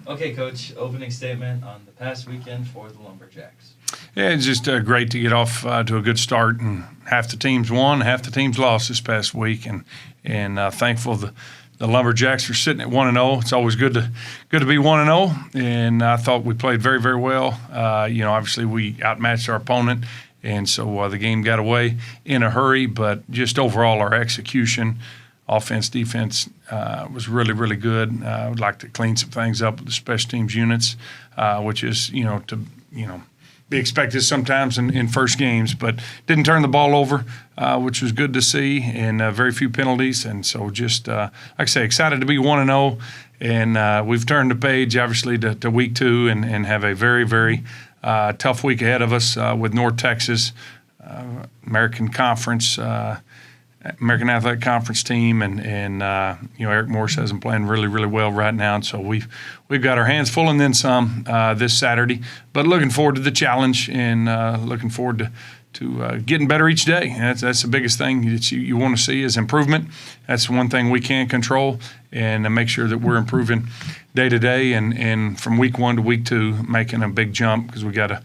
Okay, Coach, opening statement on the past weekend for the Lumberjacks. Yeah, it's just great to get off to a good start, and half the teams won, half the teams lost this past week, and thankful the Lumberjacks are sitting at 1-0. It's always good to be 1-0, and I thought we played very, very well. Obviously we outmatched our opponent, and so the game got away in a hurry, but just overall our execution, offense, defense was really, really good. I would like to clean some things up with the special teams units, which is, be expected sometimes in first games, but didn't turn the ball over, which was good to see, and very few penalties. And so just, like I say, excited to be 1-0. And we've turned the page, obviously, to week 2 and have a very, very tough week ahead of us with North Texas, American Athletic Conference team, and Eric Morse has them playing really, really well right now. And so we've got our hands full and then some this Saturday. But looking forward to the challenge and looking forward to getting better each day. And that's the biggest thing that you want to see is improvement. That's one thing we can control, and make sure that we're improving day to day and from week 1 to week 2, making a big jump, because we got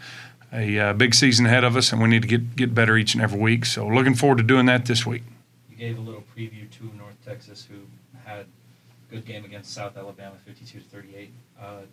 a big season ahead of us, and we need to get better each and every week. So looking forward to doing that this week. Gave a little preview to North Texas, who had a good game against South Alabama, 52-38.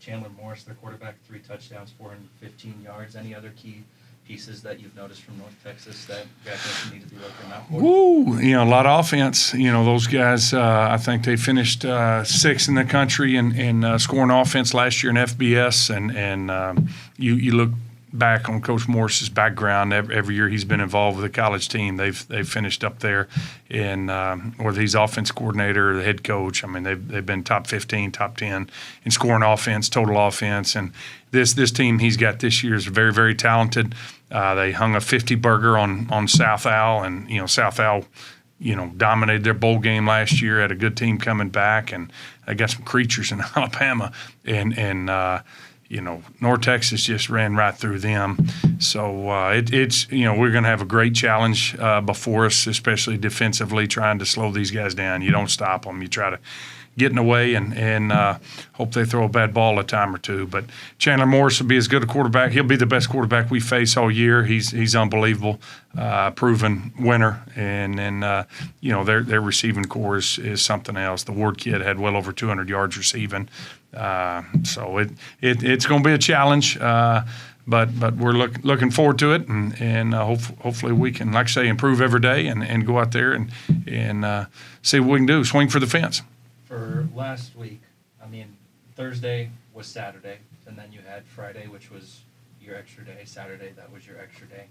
Chandler Morris, their quarterback, 3 touchdowns, 415 yards. Any other key pieces that you've noticed from North Texas that you guys think you need to be looking out for? Woo! A lot of offense. Those guys, I think they finished 6th in the country in scoring offense last year in FBS, and you look back on Coach Morris's background. Every year he's been involved with the college team, they've finished up there, in whether he's offense coordinator or the head coach. I mean, they've been top 15, top 10 in scoring offense, total offense, and this team he's got this year is very, very talented. They hung a 50 burger on South Al, and South Al dominated their bowl game last year. Had a good team coming back, and they got some creatures in Alabama, and North Texas just ran right through them. So it's we're going to have a great challenge before us, especially defensively, trying to slow these guys down. You don't stop them. You try to get in the way and hope they throw a bad ball a time or two. But Chandler Morris will be as good a quarterback. He'll be the best quarterback we face all year. He's unbelievable, proven winner. And then their receiving core is something else. The Ward kid had well over 200 yards receiving. So it's going to be a challenge, but we're looking forward to it, and hopefully we can, like I say, improve every day and go out there and see what we can do, swing for the fence. For last week, Thursday was Saturday, and then you had Friday, which was your extra day, Saturday, that was your extra day.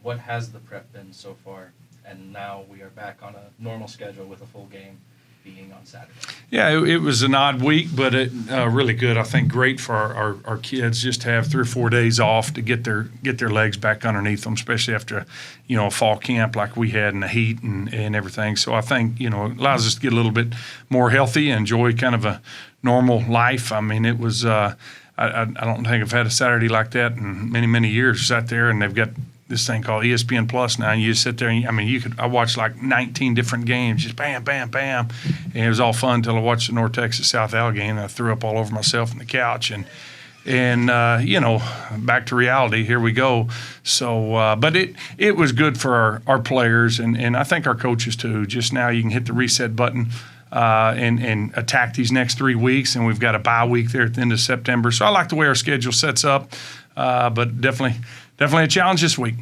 What has the prep been so far? And now we are back on a normal schedule with a full game being on Saturday. Yeah, it was an odd week, but it really good. I think great for our kids just to have 3 or 4 days off to get their legs back underneath them, especially after a fall camp like we had in the heat and everything. So I think it allows us to get a little bit more healthy and enjoy kind of a normal life. It was I don't think I've had a Saturday like that in many, many years. Sat there, and they've got this thing called ESPN Plus now, and you sit there and I watched like 19 different games, just bam, bam, bam, and it was all fun until I watched the North Texas South Al game, and I threw up all over myself on the couch, and back to reality, here we go. So but it was good for our players, and I think our coaches too. Just now you can hit the reset button and attack these next 3 weeks, and we've got a bye week there at the end of September. So I like the way our schedule sets up, but definitely a challenge this week.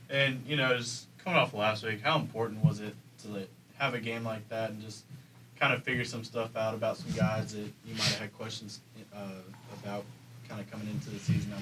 And, just coming off last week, how important was it to have a game like that and just kind of figure some stuff out about some guys that you might have had questions about kind of coming into the season?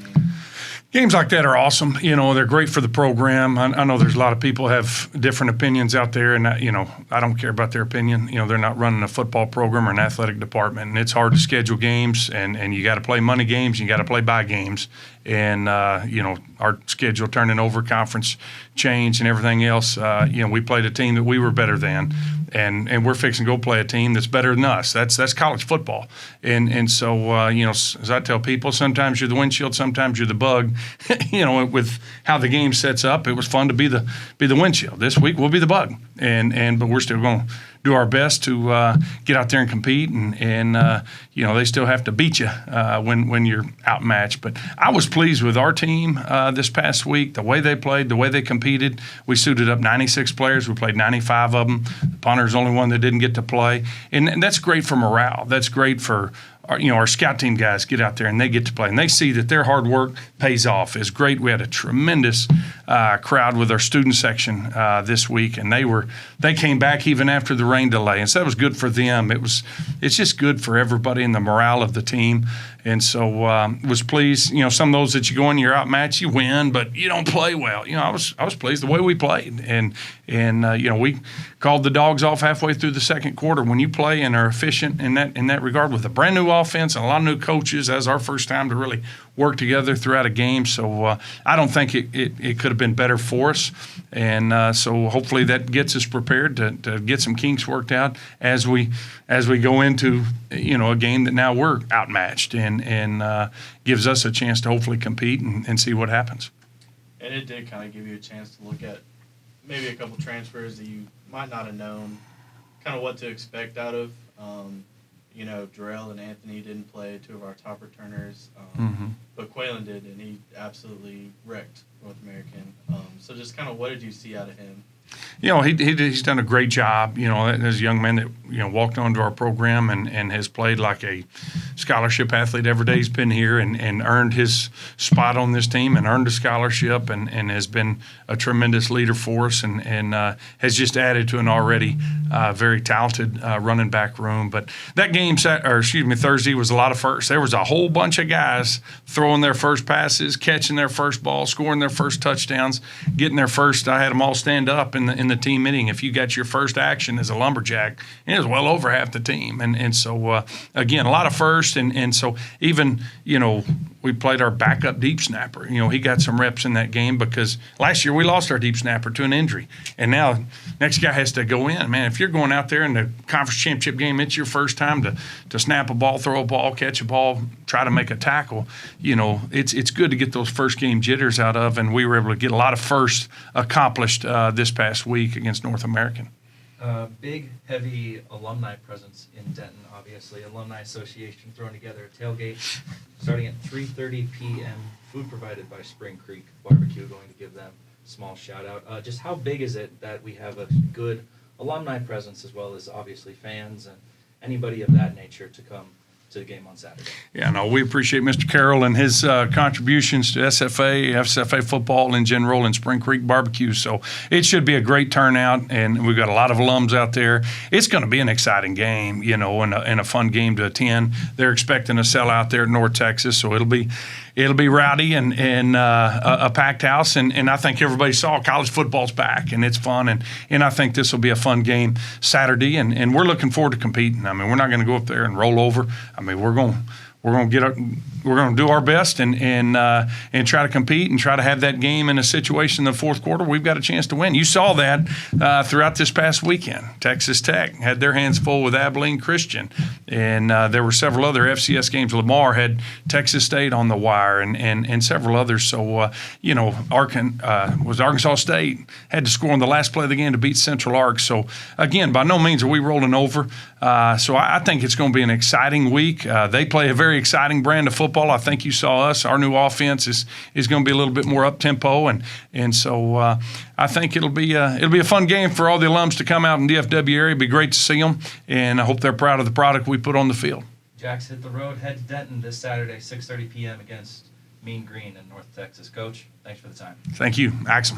Games like that are awesome. They're great for the program. I know there's a lot of people have different opinions out there, and I don't care about their opinion. They're not running a football program or an athletic department, and it's hard to schedule games, and you got to play money games, you got to play bye games, and our schedule turning over, conference change, and everything else. We played a team that we were better than, and we're fixing to go play a team that's better than us. That's college football, and so as I tell people, sometimes you're the windshield, sometimes you're the bug. With how the game sets up, it was fun to be the windshield. This week we'll be the bug, but we're still going to do our best to get out there and compete, and they still have to beat you when you're outmatched. But I was pleased with our team this past week, the way they played, the way they competed. We suited up 96 players. We played 95 of them. The punter's the only one that didn't get to play, and that's great for morale. That's great for our scout team guys get out there and they get to play and they see that their hard work pays off. It's great. We had a tremendous crowd with our student section this week, and they came back even after the rain delay, and so that was good for them. It's just good for everybody and the morale of the team. And so was pleased. Some of those that you go in, you're outmatched, you win, but you don't play well. I was pleased the way we played, and we called the dogs off halfway through the second quarter. When you play and are efficient in that regard with a brand new offense and a lot of new coaches, that's our first time to really work together throughout a game. So I don't think it could have been better for us, and so hopefully that gets us prepared to get some kinks worked out as we go into a game that now we're outmatched, and gives us a chance to hopefully compete and see what happens. And it did kind of give you a chance to look at maybe a couple transfers that you might not have known kind of what to expect out of. Jarrell and Anthony didn't play, two of our top returners, but Quaylen did, and he absolutely wrecked North American. So just kind of what did you see out of him? He's done a great job. As a young man that walked onto our program and has played like a scholarship athlete every day he's been here, and earned his spot on this team and earned a scholarship, and has been a tremendous leader for us, and has just added to an already very talented running back room. But that game, Thursday, was a lot of firsts. There was a whole bunch of guys throwing their first passes, catching their first ball, scoring their first touchdowns, getting their first. I had them all stand up in the team meeting. If you got your first action as a lumberjack, it was well over half the team. And so again, a lot of first, and so even we played our backup deep snapper. He got some reps in that game because last year we lost our deep snapper to an injury, and now next guy has to go in. Man, if you're going out there in the conference championship game, it's your first time to snap a ball, throw a ball, catch a ball, try to make a tackle. It's good to get those first game jitters out of, and we were able to get a lot of firsts accomplished this past week against North American. Big, heavy alumni presence in Denton, obviously. Alumni Association throwing together a tailgate starting at 3:30 p.m. Food provided by Spring Creek Barbecue. Going to give them a small shout out. Just how big is it that we have a good alumni presence as well as obviously fans and anybody of that nature to come to the game on Saturday? Yeah, no, we appreciate Mr. Carroll and his contributions to SFA football in general, and Spring Creek Barbecue. So it should be a great turnout, and we've got a lot of alums out there. It's going to be an exciting game, and a fun game to attend. They're expecting a sellout there at North Texas, so it'll be rowdy and a packed house, and I think everybody saw college football's back, and it's fun, and I think this will be a fun game Saturday, and we're looking forward to competing. I mean, we're not going to go up there and roll over. I mean, we're going to do our best and try to compete and try to have that game in a situation in the fourth quarter we've got a chance to win. You saw that throughout this past weekend. Texas Tech had their hands full with Abilene Christian, and there were several other FCS games. Lamar had Texas State on the wire, and several others. So Arkansas State had to score on the last play of the game to beat Central Arc. So again, by no means are we rolling over. So I think it's going to be an exciting week. They play a very exciting brand of football. I think you saw us. Our new offense is going to be a little bit more up tempo, and so I think it'll be a fun game for all the alums to come out in DFW area. It'd be great to see them, and I hope they're proud of the product we put on the field. Jacks hit the road, head to Denton this Saturday, 6:30 p.m. against Mean Green in North Texas. Coach, thanks for the time. Thank you, Axel.